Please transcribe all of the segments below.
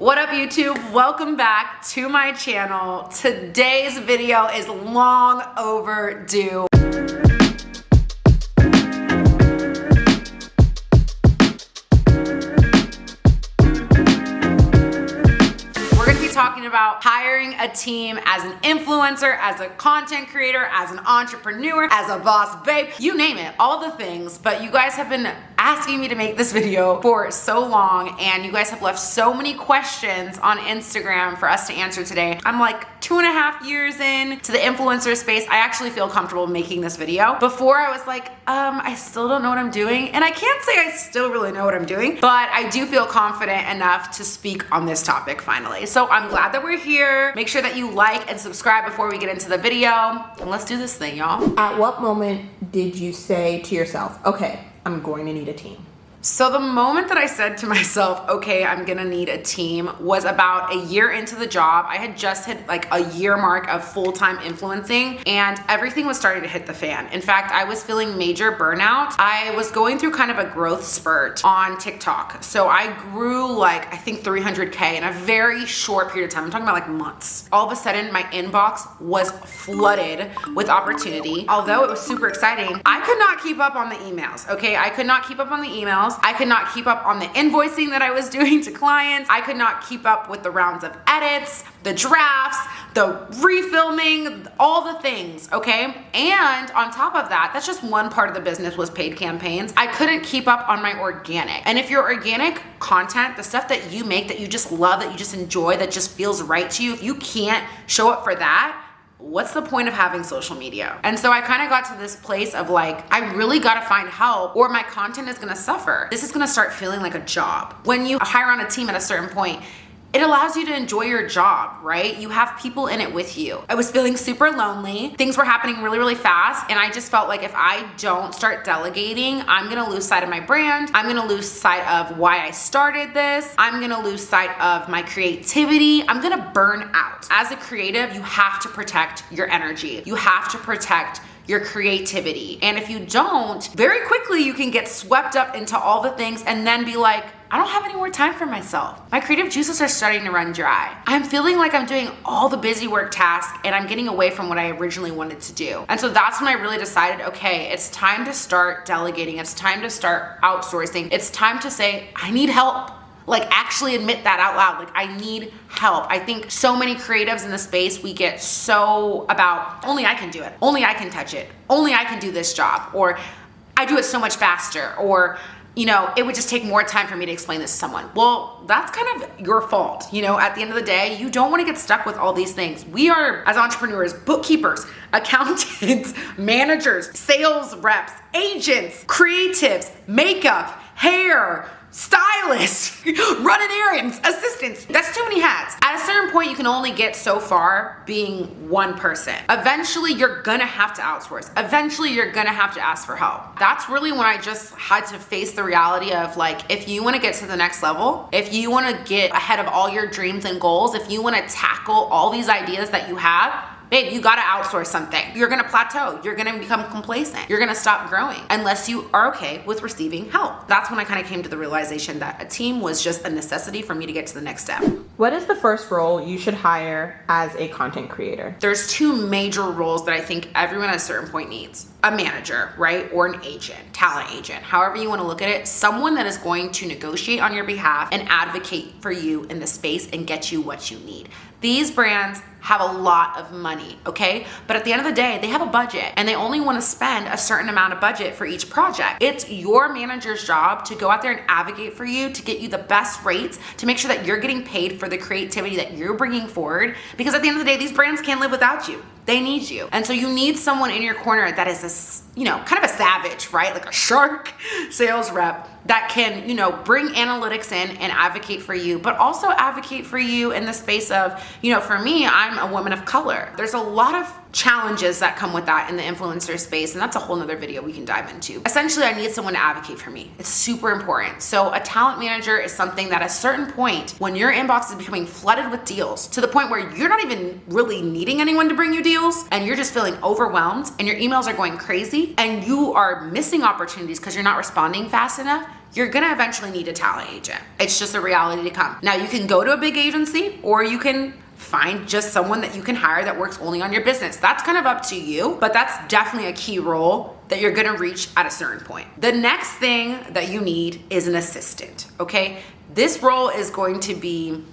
What up, YouTube? Welcome back to my channel. Today's video is long overdue. Talking about hiring a team as an influencer, as a content creator, as an entrepreneur, as a boss babe, you name it, all the things. But you guys have been asking me to make this video for so long, and you guys have left so many questions on Instagram for us to answer today. I'm like 2.5 years in to the influencer space. I actually feel comfortable making this video. Before I was like, I still don't know what I'm doing. And I can't say I still really know what I'm doing, but I do feel confident enough to speak on this topic finally. So I'm glad that we're here. Make sure that you like and subscribe before we get into the video. And let's do this thing, y'all. At what moment did you say to yourself, okay, I'm going to need a team? So the moment that I said to myself, okay, I'm gonna need a team, was about a year into the job. I had just hit like a year mark of full-time influencing, and everything was starting to hit the fan. In fact, I was feeling major burnout. I was going through kind of a growth spurt on TikTok. So I grew like, I think 300K in a very short period of time. I'm talking about like months. All of a sudden, my inbox was flooded with opportunity. Although it was super exciting, I could not keep up on the emails, okay? I could not keep up on the emails. I could not keep up on the invoicing that I was doing to clients. I could not keep up with the rounds of edits, the drafts, the refilming, all the things, okay? And on top of that, that's just one part of the business, was paid campaigns. I couldn't keep up on my organic. And if your organic content, the stuff that you make that you just love, that you just enjoy, that just feels right to you, if you can't show up for that, what's the point of having social media? And so I kind of got to this place of like, I really got to find help or my content is going to suffer. This is going to start feeling like a job. When you hire on a team at a certain point, it allows you to enjoy your job, right? You have people in it with you. I was feeling super lonely. Things were happening really, really fast. And I just felt like if I don't start delegating, I'm gonna lose sight of my brand. I'm gonna lose sight of why I started this. I'm gonna lose sight of my creativity. I'm gonna burn out. As a creative, you have to protect your energy. You have to protect your creativity. And if you don't, very quickly you can get swept up into all the things and then be like, I don't have any more time for myself. My creative juices are starting to run dry. I'm feeling like I'm doing all the busy work tasks and I'm getting away from what I originally wanted to do. And so that's when I really decided, okay, it's time to start delegating. It's time to start outsourcing. It's time to say, I need help. Like, actually admit that out loud. Like, I need help. I think so many creatives in the space, we get so about, only I can do it. Only I can touch it. Only I can do this job. Or I do it so much faster. Or, you know, it would just take more time for me to explain this to someone. Well, that's kind of your fault. You know, at the end of the day, you don't want to get stuck with all these things. We are, as entrepreneurs, bookkeepers, accountants, managers, sales reps, agents, creatives, makeup, hair, stylists, running errands, assistants. That's too many hats. At a certain point, you can only get so far being one person. Eventually, you're gonna have to outsource. Eventually, you're gonna have to ask for help. That's really when I just had to face the reality of like, if you wanna get to the next level, if you wanna get ahead of all your dreams and goals, if you wanna tackle all these ideas that you have, babe, you gotta outsource something. You're gonna plateau. You're gonna become complacent. You're gonna stop growing unless you are okay with receiving help. That's when I kind of came to the realization that a team was just a necessity for me to get to the next step. What is the first role you should hire as a content creator? There's two major roles that I think everyone at a certain point needs. A manager, right? Or an agent, talent agent, however you wanna look at it. Someone that is going to negotiate on your behalf and advocate for you in the space and get you what you need. These brands have a lot of money, okay? But at the end of the day, they have a budget and they only want to spend a certain amount of budget for each project. It's your manager's job to go out there and advocate for you, to get you the best rates, to make sure that you're getting paid for the creativity that you're bringing forward. Because at the end of the day, these brands can't live without you. They need you. And so you need someone in your corner that is a, you know, kind of a savage, right? Like a shark sales rep that can, you know, bring analytics in and advocate for you, but also advocate for you in the space of, you know, for me, I'm a woman of color. There's a lot of challenges that come with that in the influencer space, and that's a whole nother video we can dive into. Essentially, I need someone to advocate for me. It's super important. So a talent manager is something that at a certain point, when your inbox is becoming flooded with deals to the point where you're not even really needing anyone to bring you deals, and you're just feeling overwhelmed, and your emails are going crazy, and you are missing opportunities because you're not responding fast enough, you're gonna eventually need a talent agent. It's just a reality to come. Now, you can go to a big agency, or you can find just someone that you can hire that works only on your business. That's kind of up to you, but that's definitely a key role that you're gonna reach at a certain point. The next thing that you need is an assistant, okay? This role is going to be,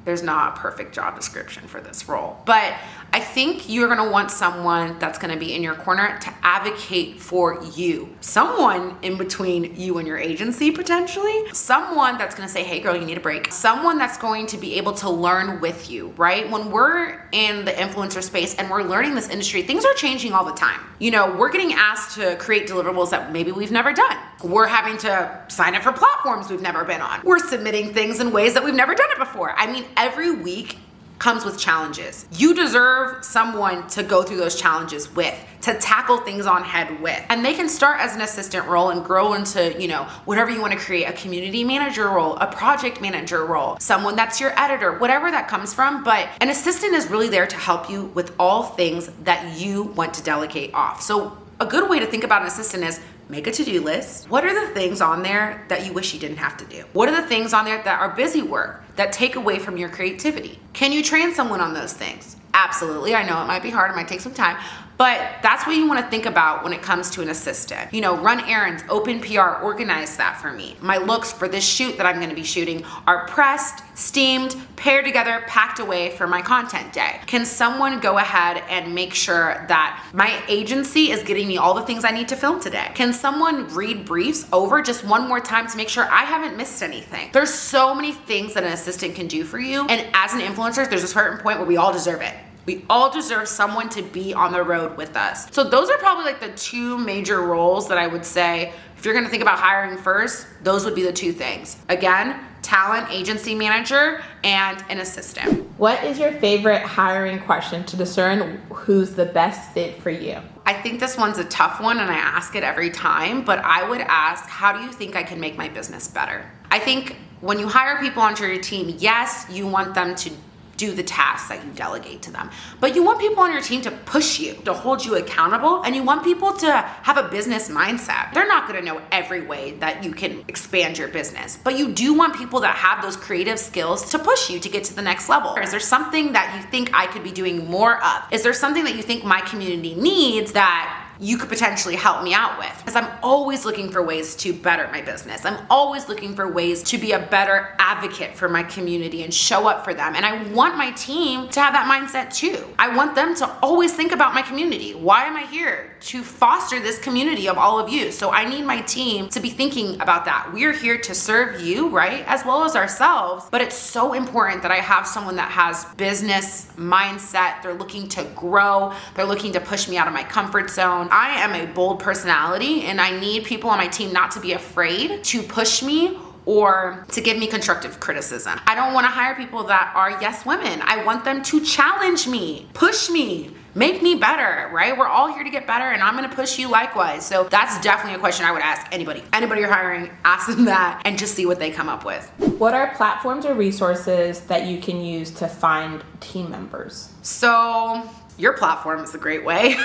there's not a perfect job description for this role, but I think you're gonna want someone that's gonna be in your corner to advocate for you. Someone in between you and your agency, potentially. Someone that's gonna say, hey girl, you need a break. Someone that's going to be able to learn with you, right? When we're in the influencer space and we're learning this industry, things are changing all the time. You know, we're getting asked to create deliverables that maybe we've never done. We're having to sign up for platforms we've never been on. We're submitting things in ways that we've never done it before. I mean, every week comes with challenges. You deserve someone to go through those challenges with, to tackle things on head with. And they can start as an assistant role and grow into, you know, whatever you want to create, a community manager role, a project manager role, someone that's your editor, whatever that comes from. But an assistant is really there to help you with all things that you want to delegate off. So a good way to think about an assistant is make a to-do list. What are the things on there that you wish you didn't have to do? What are the things on there that are busy work, that take away from your creativity? Can you train someone on those things? Absolutely. I know it might be hard, it might take some time, but that's what you want to think about when it comes to an assistant. You know, run errands, open PR, organize that for me. My looks for this shoot that I'm going to be shooting are pressed, steamed, paired together, packed away for my content day. Can someone go ahead and make sure that my agency is getting me all the things I need to film today? Can someone read briefs over just one more time to make sure I haven't missed anything? There's so many things that an assistant can do for you. And as an influencer, there's a certain point where we all deserve it. We all deserve someone to be on the road with us. So those are probably like the two major roles that I would say, if you're gonna think about hiring first, those would be the two things. Again, talent agency manager and an assistant. What is your favorite hiring question to discern who's the best fit for you? I think this one's a tough one and I ask it every time, but I would ask, how do you think I can make my business better? I think when you hire people onto your team, yes, you want them to do the tasks that you delegate to them. But you want people on your team to push you, to hold you accountable, and you want people to have a business mindset. They're not gonna know every way that you can expand your business, but you do want people that have those creative skills to push you to get to the next level. Is there something that you think I could be doing more of? Is there something that you think my community needs that you could potentially help me out with? Because I'm always looking for ways to better my business. I'm always looking for ways to be a better advocate for my community and show up for them. And I want my team to have that mindset too. I want them to always think about my community. Why am I here? To foster this community of all of you. So I need my team to be thinking about that. We're here to serve you, right? As well as ourselves. But it's so important that I have someone that has business mindset. They're looking to grow. They're looking to push me out of my comfort zone. I am a bold personality and I need people on my team not to be afraid to push me or to give me constructive criticism. I don't want to hire people that are yes women. I want them to challenge me, push me, make me better, right? We're all here to get better and I'm gonna push you likewise. So that's definitely a question I would ask anybody. Anybody you're hiring, ask them that and just see what they come up with. What are platforms or resources that you can use to find team members? So your platform is a great way.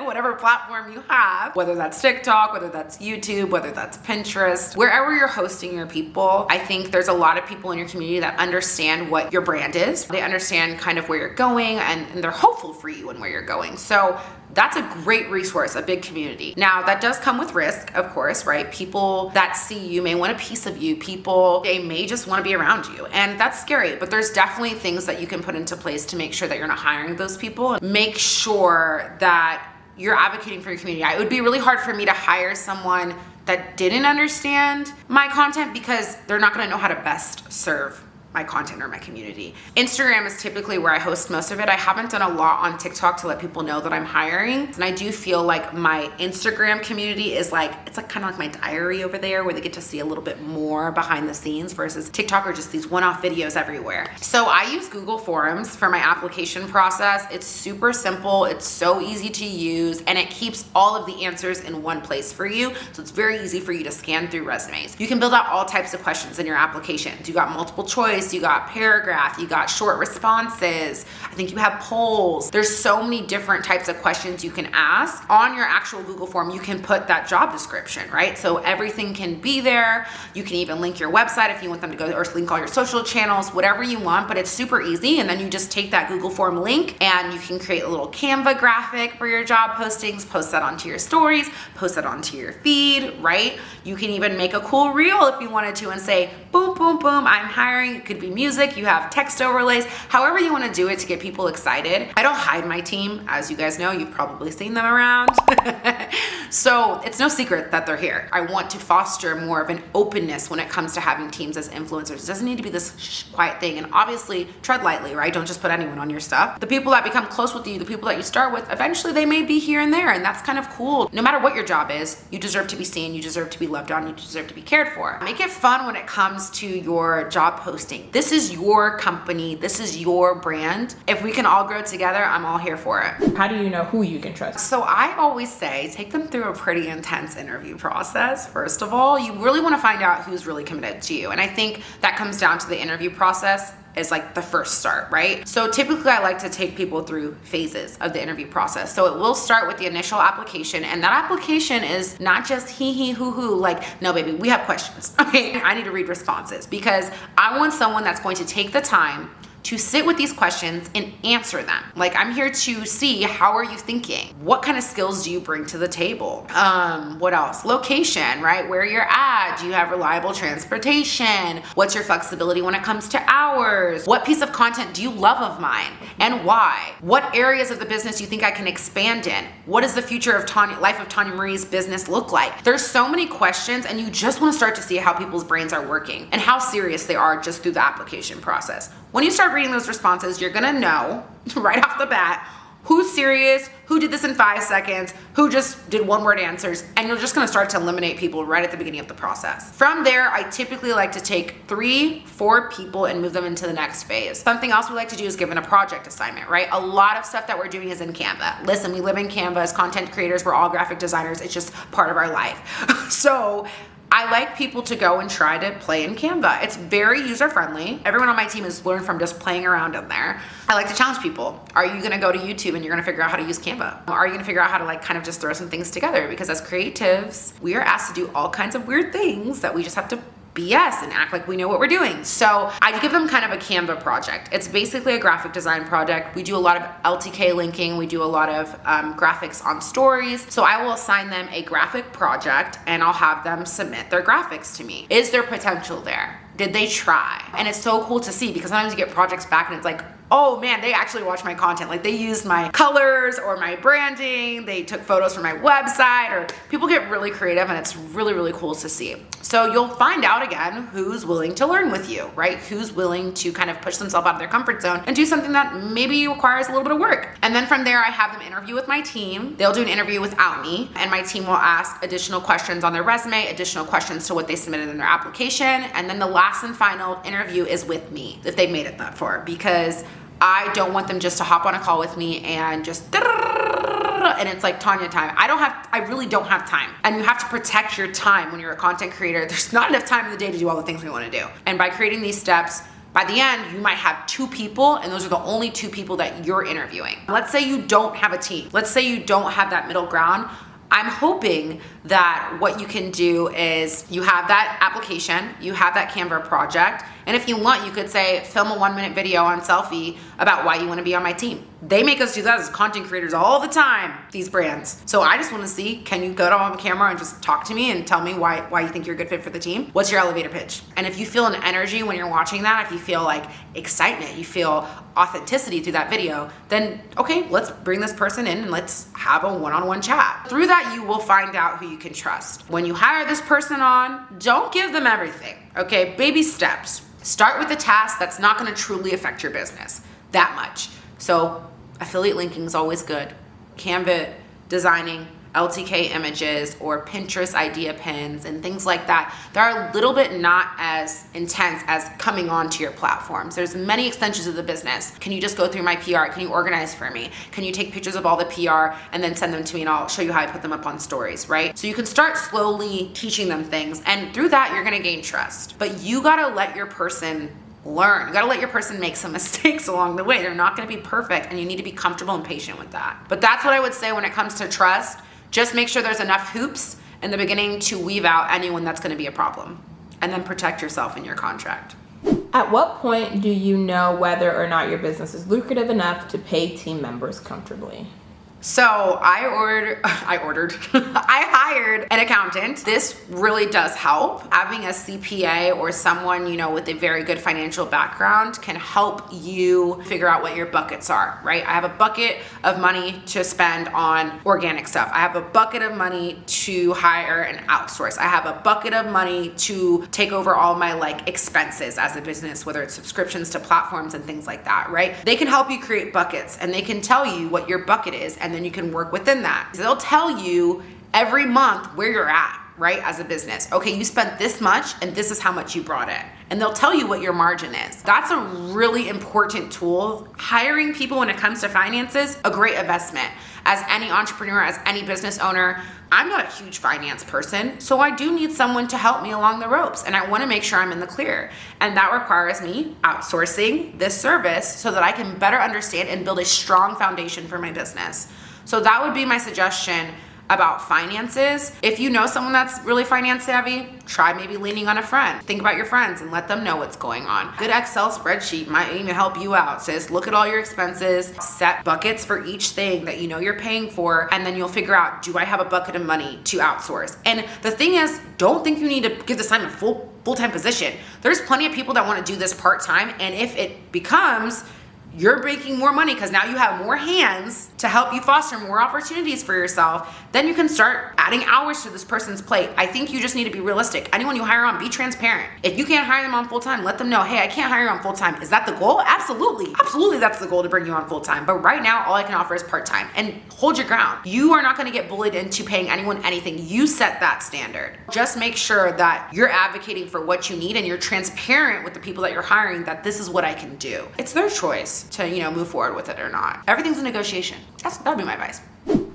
Whatever platform you have, whether that's TikTok, whether that's YouTube, whether that's Pinterest, wherever you're hosting your people, I think there's a lot of people in your community that understand what your brand is. They understand kind of where you're going and they're hopeful for you and where you're going. So that's a great resource, a big community. Now that does come with risk, of course, right? People that see you may want a piece of you. People, they may just want to be around you. And that's scary, but there's definitely things that you can put into place to make sure that you're not hiring those people. Make sure that you're advocating for your community. It would be really hard for me to hire someone that didn't understand my content because they're not gonna know how to best serve my content or my community. Instagram is typically where I host most of it. I haven't done a lot on TikTok to let people know that I'm hiring. And I do feel like my Instagram community is like, it's like kind of like my diary over there where they get to see a little bit more behind the scenes versus TikTok are just these one-off videos everywhere. So I use Google Forms for my application process. It's super simple. It's so easy to use and it keeps all of the answers in one place for you. So it's very easy for you to scan through resumes. You can build out all types of questions in your applications. You got multiple choice, you got paragraph, you got short responses. I think you have polls. There's so many different types of questions you can ask. On your actual Google form, you can put that job description, right? So everything can be there. You can even link your website if you want them to go, or link all your social channels, whatever you want, but it's super easy. And then you just take that Google form link and you can create a little Canva graphic for your job postings, post that onto your stories, post that onto your feed, right? You can even make a cool reel if you wanted to and say, boom, boom, boom, I'm hiring. It could be music, you have text overlays, however you want to do it to get people excited. I don't hide my team. As you guys know, you've probably seen them around. So it's no secret that they're here. I want to foster more of an openness when it comes to having teams as influencers. It doesn't need to be this quiet thing. And obviously tread lightly, right? Don't just put anyone on your stuff. The people that become close with you, the people that you start with, eventually they may be here and there. And that's kind of cool. No matter what your job is, you deserve to be seen. You deserve to be loved on. You deserve to be cared for. Make it fun when it comes to your job posting. This is your company. This is your brand. If we can all grow together, I'm all here for it. How do you know who you can trust? So I always say, take them through a pretty intense interview process. First of all, you really want to find out who's really committed to you. And I think that comes down to the interview process is like the first start, right? So typically I like to take people through phases of the interview process. So it will start with the initial application, and that application is not just hee hoo hoo, like, no baby, we have questions. Okay, I need to read responses because I want someone that's going to take the time to sit with these questions and answer them. Like, I'm here to see, how are you thinking? What kind of skills do you bring to the table? What else? Location, right? Where you're at? Do you have reliable transportation? What's your flexibility when it comes to hours? What piece of content do you love of mine and why? What areas of the business do you think I can expand in? What does the future of Life of Tanya Marie's business look like? There's so many questions, and you just want to start to see how people's brains are working and how serious they are just through the application process. When you start reading those responses, you're gonna know right off the bat who's serious, who did this in 5 seconds, who just did one-word answers, and you're just gonna start to eliminate people right at the beginning of the process. From there, I typically like to take 3-4 people and move them into the next phase. Something else we like to do is give them a project assignment, right? A lot of stuff that we're doing is in Canva. Listen, we live in Canva as content creators, we're all graphic designers, it's just part of our life. So I like people to go and try to play in Canva. It's very user-friendly. Everyone on my team has learned from just playing around in there. I like to challenge people. Are you gonna go to YouTube and you're gonna figure out how to use Canva? Are you gonna figure out how to like kind of just throw some things together? Because as creatives, we are asked to do all kinds of weird things that we just have to BS and act like we know what we're doing. So I give them kind of a Canva project. It's basically a graphic design project. We do a lot of LTK linking. We do a lot of graphics on stories. So I will assign them a graphic project and I'll have them submit their graphics to me. Is there potential there? Did they try? And it's so cool to see because sometimes you get projects back and it's like, oh man, they actually watched my content. Like they used my colors or my branding. They took photos from my website, or people get really creative and it's really, really cool to see. So you'll find out again who's willing to learn with you, right? Who's willing to kind of push themselves out of their comfort zone and do something that maybe requires a little bit of work. And then from there, I have them interview with my team. They'll do an interview without me, and my team will ask additional questions on their resume, additional questions to what they submitted in their application. And then the last and final interview is with me, if they've made it that far, because I don't want them just to hop on a call with me and just and it's like Tanya time. I really don't have time. And you have to protect your time when you're a content creator. There's not enough time in the day to do all the things we want to do. And by creating these steps, by the end, you might have 2 people, and those are the only 2 people that you're interviewing. Let's say you don't have a team. Let's say you don't have that middle ground. I'm hoping that what you can do is you have that application, you have that Canva project, and if you want, you could say, film a 1-minute video on Selfie about why you want to be on my team. They make us do that as content creators all the time, these brands. So I just want to see, can you go on camera and just talk to me and tell me why you think you're a good fit for the team? What's your elevator pitch? And if you feel an energy when you're watching that, if you feel like excitement, you feel authenticity through that video, then okay, let's bring this person in and let's have a one-on-one chat. Through that, you will find out who you can trust. When you hire this person on, don't give them everything. Okay, baby steps. Start with a task that's not gonna truly affect your business that much. So affiliate linking is always good. Canva designing, LTK images, or Pinterest idea pins and things like that. They're a little bit not as intense as coming onto your platforms. There's many extensions of the business. Can you just go through my PR? Can you organize for me? Can you take pictures of all the PR and then send them to me and I'll show you how I put them up on stories, right? So you can start slowly teaching them things, and through that, you're gonna gain trust. But you gotta let your person learn. You gotta let your person make some mistakes along the way. They're not gonna be perfect, and you need to be comfortable and patient with that. But that's what I would say when it comes to trust. Just make sure there's enough hoops in the beginning to weave out anyone that's gonna be a problem, and then protect yourself in your contract. At what point do you know whether or not your business is lucrative enough to pay team members comfortably? So I hired an accountant. This really does help. Having a CPA or someone, you know, with a very good financial background can help you figure out what your buckets are, right? I have a bucket of money to spend on organic stuff. I have a bucket of money to hire and outsource. I have a bucket of money to take over all my like expenses as a business, whether it's subscriptions to platforms and things like that, right? They can help you create buckets, and they can tell you what your bucket is, and then you can work within that. They'll tell you every month where you're at, right, as a business. Okay, you spent this much and this is how much you brought in. And they'll tell you what your margin is. That's a really important tool. Hiring people when it comes to finances, a great investment. As any entrepreneur, as any business owner, I'm not a huge finance person, so I do need someone to help me along the ropes, and I wanna make sure I'm in the clear. And that requires me outsourcing this service so that I can better understand and build a strong foundation for my business. So that would be my suggestion about finances. If you know someone that's really finance savvy, try maybe leaning on a friend. Think about your friends and let them know what's going on. Good Excel spreadsheet might even help you out. Says, look at all your expenses, set buckets for each thing that you know you're paying for, and then you'll figure out, do I have a bucket of money to outsource? And the thing is, don't think you need to give this time a full-time position. There's plenty of people that want to do this part-time, and if it becomes you're making more money because now you have more hands to help you foster more opportunities for yourself, then you can start adding hours to this person's plate. I think you just need to be realistic. Anyone you hire on, be transparent. If you can't hire them on full-time, let them know, hey, I can't hire you on full-time. Is that the goal? Absolutely. Absolutely, that's the goal, to bring you on full-time. But right now, all I can offer is part-time. And hold your ground. You are not gonna get bullied into paying anyone anything. You set that standard. Just make sure that you're advocating for what you need and you're transparent with the people that you're hiring that this is what I can do. It's their choice to, you know, move forward with it or not. Everything's a negotiation. That'd be my advice.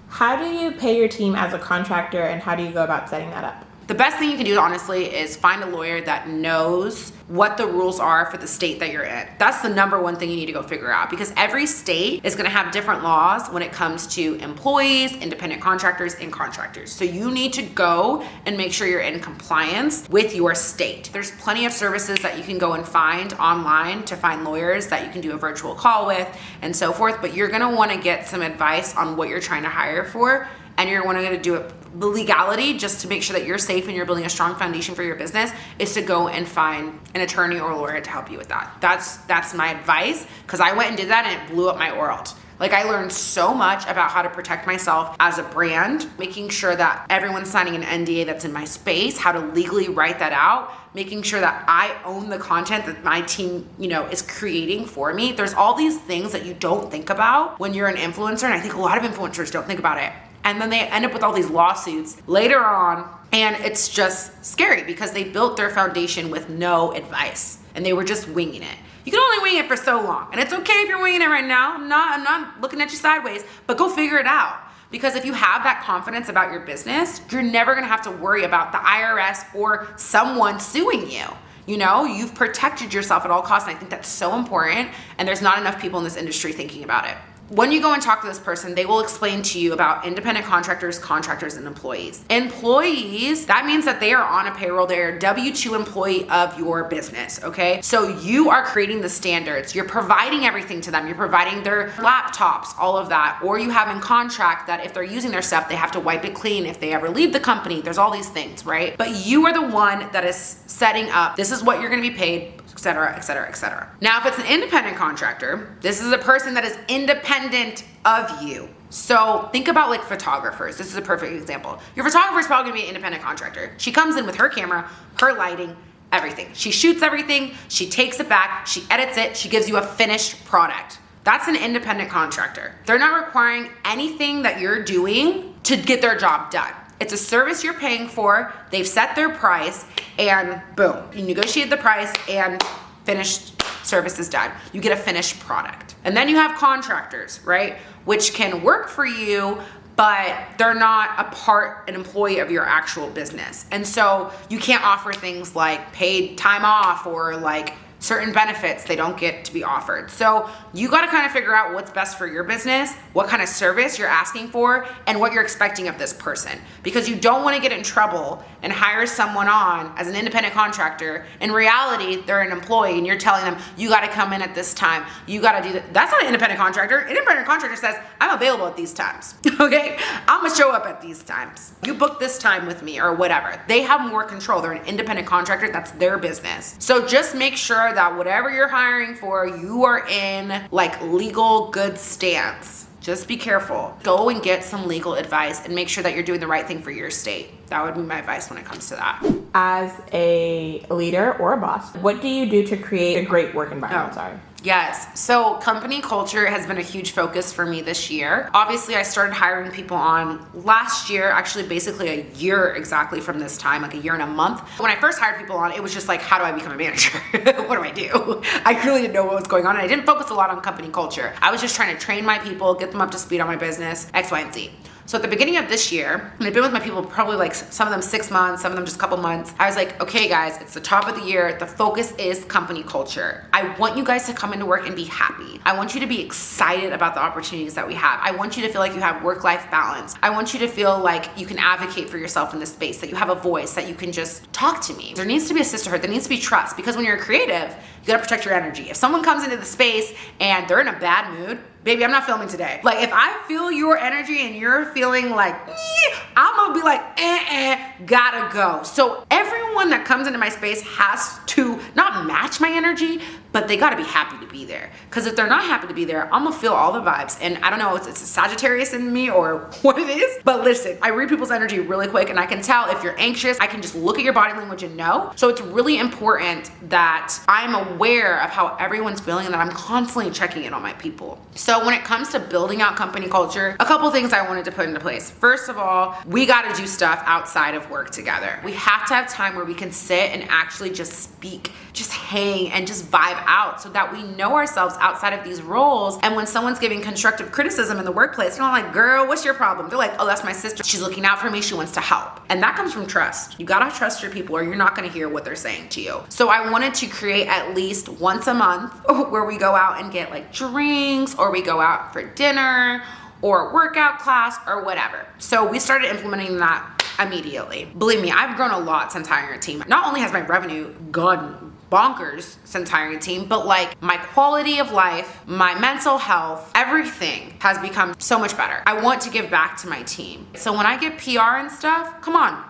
How do you pay your team as a contractor, and how do you go about setting that up? The best thing you can do, honestly, is find a lawyer that knows what the rules are for the state that you're in. That's the number one thing you need to go figure out, because every state is gonna have different laws when it comes to employees, independent contractors, and contractors. So you need to go and make sure you're in compliance with your state. There's plenty of services that you can go and find online to find lawyers that you can do a virtual call with and so forth, but you're gonna wanna get some advice on what you're trying to hire for, and you're gonna do it. The legality, just to make sure that you're safe and you're building a strong foundation for your business, is to go and find an attorney or lawyer to help you with that. That's my advice, because I went and did that and it blew up my world. Like, I learned so much about how to protect myself as a brand, making sure that everyone's signing an NDA that's in my space, how to legally write that out, making sure that I own the content that my team, you know, is creating for me. There's all these things that you don't think about when you're an influencer, and I think a lot of influencers don't think about it. And then they end up with all these lawsuits later on, and it's just scary because they built their foundation with no advice and they were just winging it. You can only wing it for so long, and it's okay if you're winging it right now. I'm not looking at you sideways, but go figure it out. Because if you have that confidence about your business, you're never gonna have to worry about the IRS or someone suing you. You know, you've protected yourself at all costs, and I think that's so important, and there's not enough people in this industry thinking about it. When you go and talk to this person, they will explain to you about independent contractors, contractors, and employees. Employees, that means that they are on a payroll. They're a W-2 employee of your business, okay? So you are creating the standards. You're providing everything to them. You're providing their laptops, all of that. Or you have in contract that if they're using their stuff, they have to wipe it clean if they ever leave the company. There's all these things, right? But you are the one that is setting up, this is what you're gonna be paid, etc., etc., etc. Now, if it's an independent contractor, this is a person that is independent of you. So think about like photographers. This is a perfect example. Your photographer is probably gonna be an independent contractor. She comes in with her camera, her lighting, everything. She shoots everything, she takes it back, she edits it, she gives you a finished product. That's an independent contractor. They're not requiring anything that you're doing to get their job done. It's a service you're paying for, they've set their price, and boom, you negotiate the price and finished service is done. You get a finished product. And then you have contractors, right? Which can work for you, but they're not an employee of your actual business. And so you can't offer things like paid time off or like certain benefits they don't get to be offered. So you got to kind of figure out what's best for your business, what kind of service you're asking for, and what you're expecting of this person. Because you don't want to get in trouble and hire someone on as an independent contractor. In reality, they're an employee and you're telling them, you got to come in at this time. You got to do that. That's not an independent contractor. An independent contractor says, I'm available at these times. Okay? I'm going to show up at these times. You book this time with me or whatever. They have more control. They're an independent contractor. That's their business. So just make sure that whatever you're hiring for, you are in like legal good stance. Just be careful. Go and get some legal advice and make sure that you're doing the right thing for your state. That would be my advice when it comes to that. As a leader or a boss, what do you do to create a great work environment? Yes. So company culture has been a huge focus for me this year. Obviously, I started hiring people on last year, actually basically a year exactly from this time, like a year and a month. When I first hired people on, it was just like, how do I become a manager? What do I do? I really didn't know what was going on. And I didn't focus a lot on company culture. I was just trying to train my people, get them up to speed on my business, X, Y, and Z. So at the beginning of this year, and I've been with my people probably like some of them 6 months, some of them just a couple months. I was like, okay guys, it's the top of the year. The focus is company culture. I want you guys to come into work and be happy. I want you to be excited about the opportunities that we have. I want you to feel like you have work-life balance. I want you to feel like you can advocate for yourself in this space, that you have a voice, that you can just talk to me. There needs to be a sisterhood. There needs to be trust, because when you're creative, you gotta protect your energy. If someone comes into the space and they're in a bad mood, baby, I'm not filming today. Like if I feel your energy and you're feeling like, I'm gonna be like, gotta go. So everyone that comes into my space has to not match my energy, but they gotta be happy to be there. Because if they're not happy to be there, I'm gonna feel all the vibes. And I don't know if it's a Sagittarius in me or what it is, but listen, I read people's energy really quick and I can tell if you're anxious. I can just look at your body language and know. So it's really important that I'm aware of how everyone's feeling and that I'm constantly checking in on my people. So when it comes to building out company culture, a couple things I wanted to put into place. First of all, we gotta do stuff outside of work together. We have to have time where we can sit and actually just speak, just hang and just vibe out so that we know ourselves outside of these roles. And when someone's giving constructive criticism in the workplace, you're not like, girl, what's your problem? They're like, oh, that's my sister. She's looking out for me. She wants to help. And that comes from trust. You gotta trust your people or you're not gonna hear what they're saying to you. So I wanted to create at least once a month where we go out and get like drinks or we go out for dinner or workout class or whatever. So we started implementing that immediately. Believe me, I've grown a lot since hiring a team. Not only has my revenue gone bonkers since hiring a team, but like my quality of life, my mental health, everything has become so much better. I want to give back to my team. So when I get PR and stuff, come on,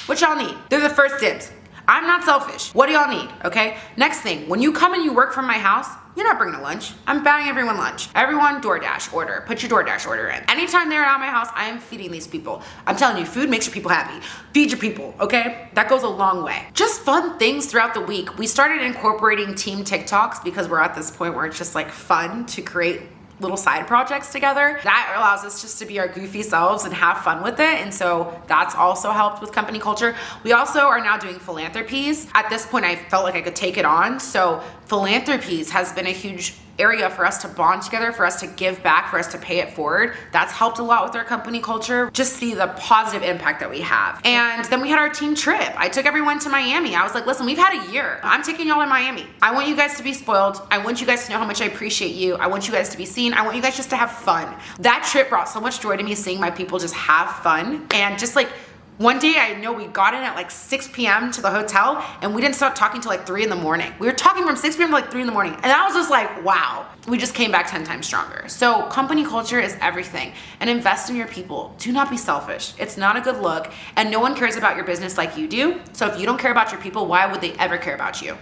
what y'all need? They're the first dibs. I'm not selfish. What do y'all need? Okay. Next thing, when you come and you work from my house, you're not bringing a lunch. I'm buying everyone lunch. Everyone DoorDash order. Put your DoorDash order in. Anytime they're at my house, I am feeding these people. I'm telling you, food makes your people happy. Feed your people, okay? That goes a long way. Just fun things throughout the week. We started incorporating team TikToks because we're at this point where it's just like fun to create little side projects together. That allows us just to be our goofy selves and have fun with it. And so that's also helped with company culture. We also are now doing philanthropies. At this point, I felt like I could take it on. So philanthropies has been a huge area for us to bond together, for us to give back, for us to pay it forward. That's helped a lot with our company culture. Just see the positive impact that we have. And then we had our team trip. I took everyone to Miami. I was like, listen, we've had a year. I'm taking y'all to Miami. I want you guys to be spoiled. I want you guys to know how much I appreciate you. I want you guys to be seen. I want you guys just to have fun. That trip brought so much joy to me, seeing my people just have fun. And just like, one day I know we got in at like 6 p.m. to the hotel and we didn't start talking till like 3 in the morning. We were talking from 6 p.m. to like 3 in the morning. And I was just like, wow, we just came back 10 times stronger. So company culture is everything, and invest in your people. Do not be selfish. It's not a good look, and no one cares about your business like you do. So if you don't care about your people, why would they ever care about you?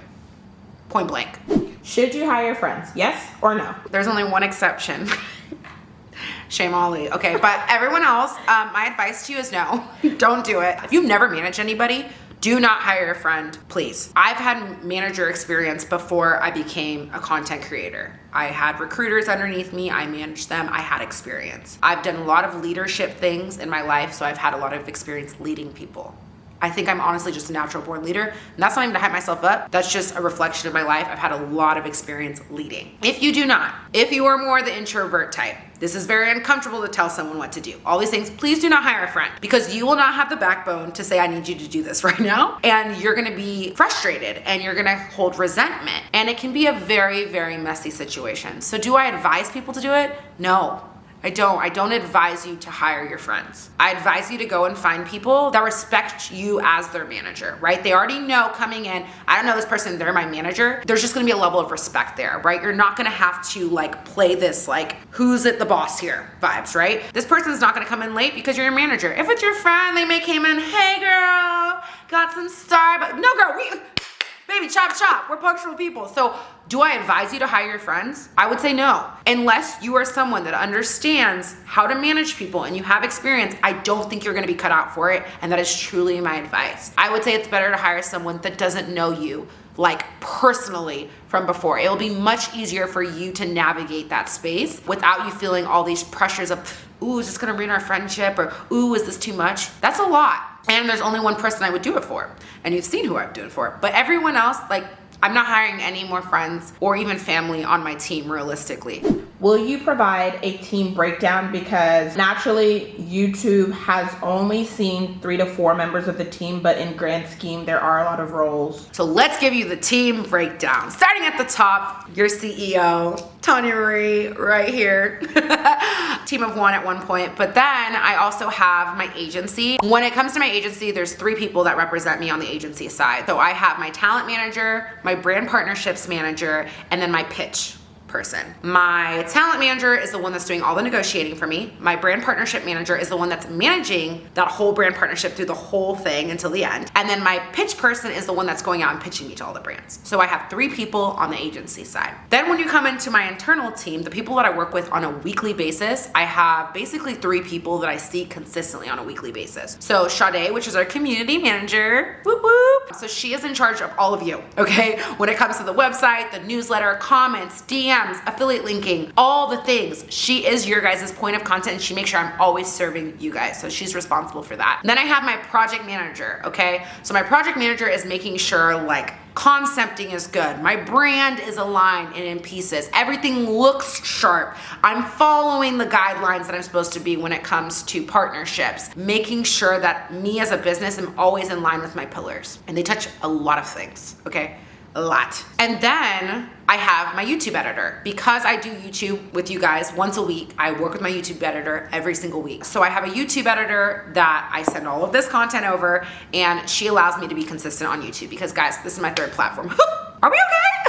Point blank. Should you hire friends? Yes or no? There's only one exception. Shame Ollie. Okay, but everyone else, my advice to you is no. Don't do it. If you've never managed anybody, Do not hire a friend, please. I've had manager experience before I became a content creator. I had recruiters underneath me. I managed them. I had experience. I've done a lot of leadership things in my life, so I've had a lot of experience leading people. I think I'm honestly just a natural born leader. And that's not even to hype myself up. That's just a reflection of my life. I've had a lot of experience leading. If you are more the introvert type, this is very uncomfortable to tell someone what to do. All these things, please do not hire a friend, because you will not have the backbone to say, I need you to do this right now. And you're gonna be frustrated and you're gonna hold resentment. And it can be a very, very messy situation. So do I advise people to do it? No. I don't advise you to hire your friends. I advise you to go and find people that respect you as their manager, right? They already know coming in, I don't know this person, they're my manager. There's just gonna be a level of respect there, right? You're not gonna have to like play this like, who's it the boss here vibes, right? This person's not gonna come in late because you're your manager. If it's your friend, they may came in, hey girl, got some Starbucks. No girl, baby, chop chop, we're punctual people. So do I advise you to hire your friends? I would say no. Unless you are someone that understands how to manage people and you have experience, I don't think you're gonna be cut out for it. And that is truly my advice. I would say it's better to hire someone that doesn't know you like personally from before. It'll be much easier for you to navigate that space without you feeling all these pressures of, ooh, is this gonna ruin our friendship? Or, ooh, is this too much? That's a lot. And there's only one person I would do it for. And you've seen who I'd do it for. But everyone else, like, I'm not hiring any more friends or even family on my team realistically. Will you provide a team breakdown? Because naturally, YouTube has only seen 3 to 4 members of the team, but in grand scheme, there are a lot of roles. So let's give you the team breakdown. Starting at the top, your CEO, Tanya Marie, right here. Team of 1 at one point. But then I also have my agency. When it comes to my agency, there's 3 people that represent me on the agency side. So I have my talent manager, my brand partnerships manager, and then my pitch person. My talent manager is the one that's doing all the negotiating for me. My brand partnership manager is the one that's managing that whole brand partnership through the whole thing until the end. And then my pitch person is the one that's going out and pitching me to all the brands. So I have 3 people on the agency side. Then when you come into my internal team, the people that I work with on a weekly basis, I have basically 3 people that I see consistently on a weekly basis. So Sade, which is our community manager, whoop whoop. So she is in charge of all of you, okay? When it comes to the website, the newsletter, comments, DMs, affiliate linking, all the things. She is your guys' point of content and she makes sure I'm always serving you guys. So she's responsible for that. Then I have my project manager, okay? So my project manager is making sure like concepting is good. My brand is aligned and in pieces. Everything looks sharp. I'm following the guidelines that I'm supposed to be when it comes to partnerships, making sure that me as a business am always in line with my pillars. And they touch a lot of things, okay? A lot. And then I have my YouTube editor. Because I do YouTube with you guys once a week, I work with my YouTube editor every single week. So I have a YouTube editor that I send all of this content over, and she allows me to be consistent on YouTube because guys, this is my 3rd platform. Are we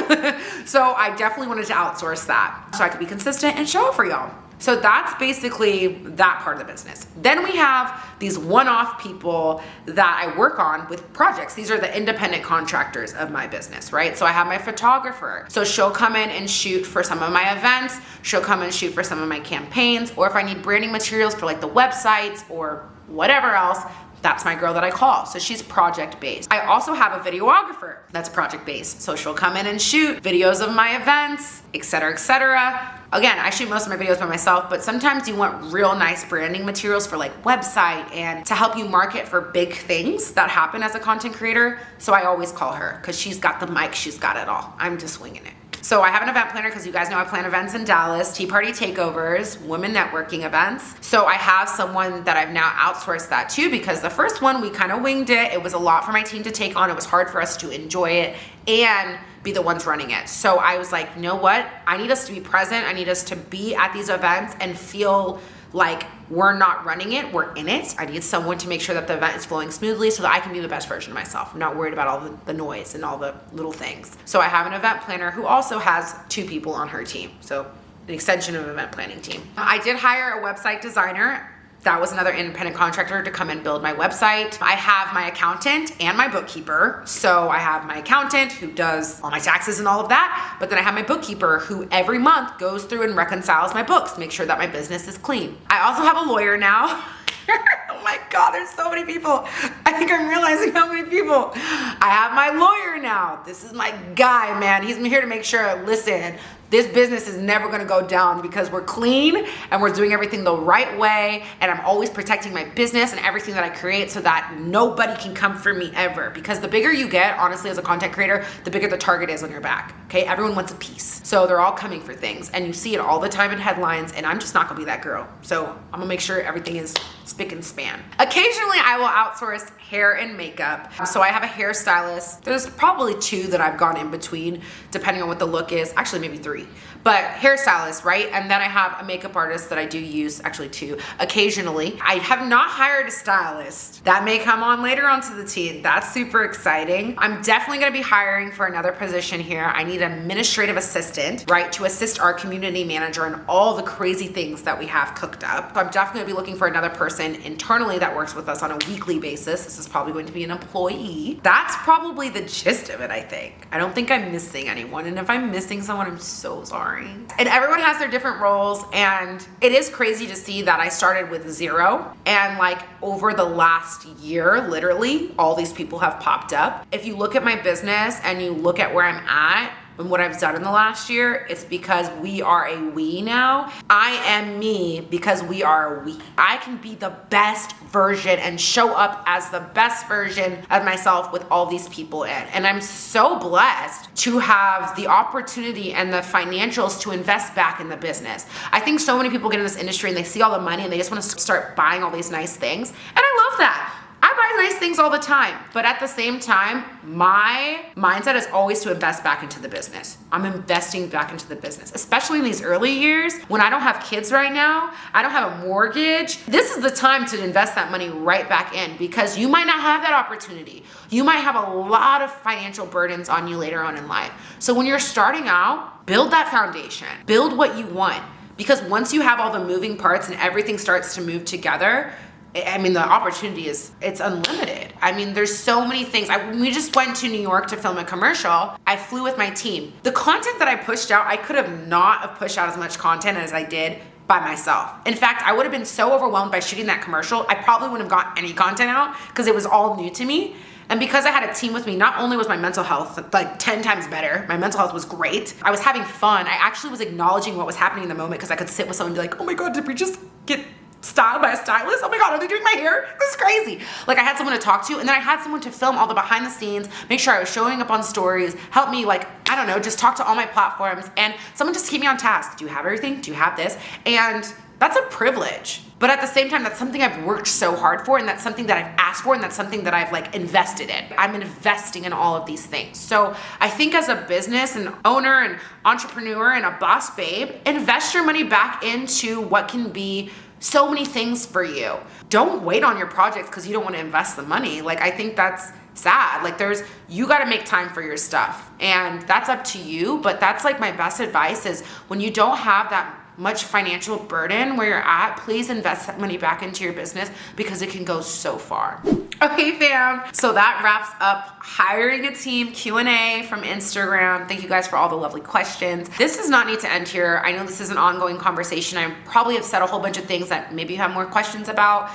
okay? So I definitely wanted to outsource that so I could be consistent and show up for y'all. So that's basically that part of the business. Then we have these one-off people that I work on with projects. These are the independent contractors of my business, right? So I have my photographer. So she'll come in and shoot for some of my events. She'll come and shoot for some of my campaigns. Or if I need branding materials for like the websites or whatever else, that's my girl that I call. So she's project-based. I also have a videographer that's project-based. So she'll come in and shoot videos of my events, etc., etc. Again, I shoot most of my videos by myself, but sometimes you want real nice branding materials for like website and to help you market for big things that happen as a content creator. So I always call her because she's got the mic, she's got it all. I'm just winging it. So I have an event planner because you guys know I plan events in Dallas, tea party takeovers, women networking events. So I have someone that I've now outsourced that to because the first one we kind of winged it. It was a lot for my team to take on. It was hard for us to enjoy it and be the ones running it. So I was like, you know what? I need us to be present. I need us to be at these events and feel like we're not running it, we're in it. I need someone to make sure that the event is flowing smoothly so that I can be the best version of myself. I'm not worried about all the noise and all the little things. So I have an event planner who also has 2 people on her team. So an extension of an event planning team. I did hire a website designer. That was another independent contractor to come and build my website. I have my accountant and my bookkeeper. So I have my accountant who does all my taxes and all of that. But then I have my bookkeeper who every month goes through and reconciles my books to make sure that my business is clean. I also have a lawyer now. A my God, there's so many people. I think I'm realizing how many people. I have my lawyer now. This is my guy, man. He's here to make sure, listen, this business is never gonna go down because we're clean and we're doing everything the right way, and I'm always protecting my business and everything that I create so that nobody can come for me ever. Because the bigger you get, honestly, as a content creator, the bigger the target is on your back, okay? Everyone wants a piece. So they're all coming for things, and you see it all the time in headlines, and I'm just not gonna be that girl. So I'm gonna make sure everything is spick and span. Occasionally, I will outsource hair and makeup. So I have a hairstylist. There's probably 2 that I've gone in between, depending on what the look is. Actually, maybe 3. But hairstylist, right? And then I have a makeup artist that I do use, actually 2, occasionally. I have not hired a stylist. That may come on later onto the team. That's super exciting. I'm definitely gonna be hiring for another position here. I need an administrative assistant, right? To assist our community manager in all the crazy things that we have cooked up. So I'm definitely gonna be looking for another person internally that works with us on a weekly basis. This is probably going to be an employee. That's probably the gist of it, I think. I don't think I'm missing anyone. And if I'm missing someone, I'm so sorry. And everyone has their different roles, and it is crazy to see that I started with 0, and like over the last year, literally, all these people have popped up. If you look at my business and you look at where I'm at, and what I've done in the last year, it's because we are a we now. I am me because we are a we. I can be the best version and show up as the best version of myself with all these people in. And I'm so blessed to have the opportunity and the financials to invest back in the business. I think so many people get in this industry and they see all the money and they just want to start buying all these nice things. And I love that. I buy nice things all the time, but at the same time, my mindset is always to invest back into the business. I'm investing back into the business, especially in these early years when I don't have kids right now, I don't have a mortgage. This is the time to invest that money right back in, because you might not have that opportunity. You might have a lot of financial burdens on you later on in life. So when you're starting out, build that foundation, build what you want, because once you have all the moving parts and everything starts to move together, I mean, the opportunity it's unlimited. I mean, there's so many things. We just went to New York to film a commercial. I flew with my team. The content that I pushed out, I could have not have pushed out as much content as I did by myself. In fact, I would have been so overwhelmed by shooting that commercial, I probably wouldn't have got any content out because it was all new to me. And because I had a team with me, not only was my mental health like 10 times better, my mental health was great. I was having fun. I actually was acknowledging what was happening in the moment because I could sit with someone and be like, oh my God, did we just get styled by a stylist? Oh my God, are they doing my hair? This is crazy. Like, I had someone to talk to, and then I had someone to film all the behind the scenes, make sure I was showing up on stories, help me, like, I don't know, just talk to all my platforms, and someone just keep me on task. Do you have everything? Do you have this? And that's a privilege. But at the same time, that's something I've worked so hard for, and that's something that I've asked for, and that's something that I've like invested in. I'm investing in all of these things. So I think as a business and owner and entrepreneur and a boss babe, invest your money back into what can be so many things for you. Don't wait on your projects because you don't want to invest the money. Like, I think that's sad. Like, you got to make time for your stuff, and that's up to you. But that's like my best advice is when you don't have that much financial burden where you're at, please invest that money back into your business because it can go so far. Okay, fam. So that wraps up hiring a team Q&A from Instagram. Thank you guys for all the lovely questions. This does not need to end here. I know this is an ongoing conversation. I probably have said a whole bunch of things that maybe you have more questions about.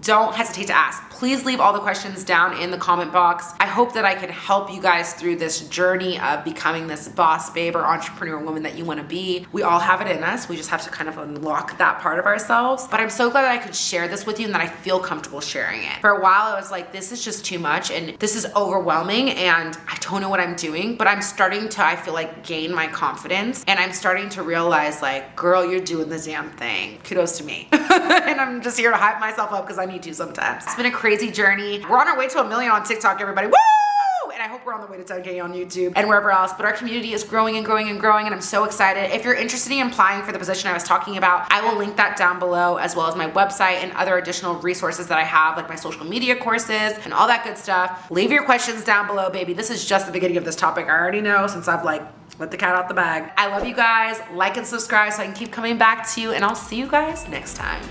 Don't hesitate to ask. Please leave all the questions down in the comment box. I hope that I can help you guys through this journey of becoming this boss babe or entrepreneur woman that you want to be. We all have it in us. We just have to kind of unlock that part of ourselves. But I'm so glad that I could share this with you and that I feel comfortable sharing it. For a while, I was like, this is just too much and this is overwhelming and I don't know what I'm doing. But I'm starting to, I feel like, gain my confidence, and I'm starting to realize, like, girl, you're doing the damn thing. Kudos to me. And I'm just here to hype myself up because I need to sometimes. It's been a crazy journey. We're on our way to 1 million on TikTok, everybody. Woo! And I hope we're on the way to 10K on YouTube and wherever else. But our community is growing and growing and growing, and I'm so excited. If you're interested in applying for the position I was talking about, I will link that down below, as well as my website and other additional resources that I have, like my social media courses and all that good stuff. Leave your questions down below, baby. This is just the beginning of this topic. I already know, since I've like let the cat out the bag. I love you guys. Like and subscribe so I can keep coming back to you, and I'll see you guys next time.